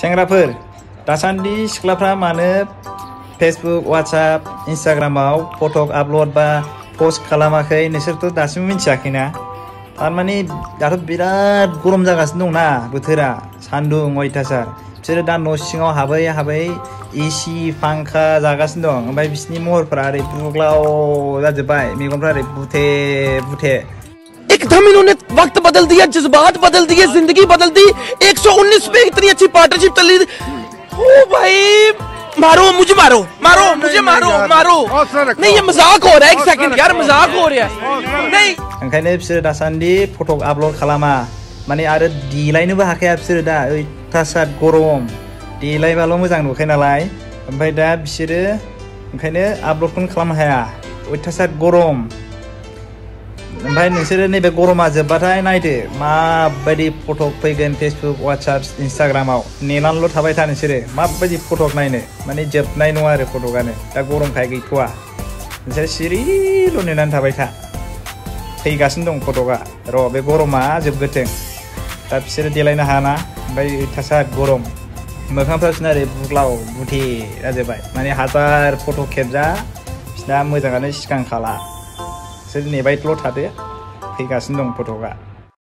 सेंग्राफोर दासान्दि सिख्लाफ्रा मानो फेसबुक वाट्सएप इन्स्टाग्रामाव फटक आपल'ड बा पोस्ट खालामाखै नोंसोरथ' दासिमबो मिथियाखैना थारमाने दाथ' बिराद गरम जागासिनो दंना बोथोरा सान्दुं अयथासार बिसोरो दा न' सिङाव हाबै एसि फांखा जागासिनो दं ओमफ्राय बिसिनि महरफोरा ओरै बुग्लाव जाजोब्बाय मेगनफ्रा ओरै बुथे बुथे एकदम इन्होंने वक्त बदल दिया जज्बात बदल दिए जिंदगी बदल दी 119 पे इतनी अच्छी पार्टनरशिप चल रही ओ भाई मारो मुझे मारो मारो मुझे मारो मारो नहीं ये मजाक हो रहा है एक सेकंड यार मजाक हो रहा है नहीं ओंखायनो बिसोर दासान्दि फटक आपल'ड खालामा माने आरो देलायनोबो हाखाया बिसोरो दा अयथासार गरम देलायबाल' मोजां नुखायो नालाय ओमफ्राय दा बिसोरो ओंखायनो आपल'डखौनो खालामनो हाया अयथासार गरम ओमफ्राय नोंसोरो नैबे गरमा जोबबाथाय नायदो माबायदि फटक फैगोन फेसबुक वाट्सएप इन्स्टाग्रामाव नेनानैल' थाबाय था नोंसोरो माबायदि फटक नायनो माने जोबनाय नङा आरो फटकानो दा गरमखाय गैथ'वा नोंसोरो सिरिल' नेनानै थाबाय था फैगासिनो दं फटका र' बे गरमा जोबगोथों दा बिसोरो देलायनो हायाना ओमफ्राय अयथासार गरम मोखांफ्रा बिसोरना ओरै बुग्लाव बुथे जाजोब्बाय माने हाजार फटक खेबजा बिसोरना मोजाङानो सिखांखाला बिसोर नेबायल' थादो फैगासिनो दं फटका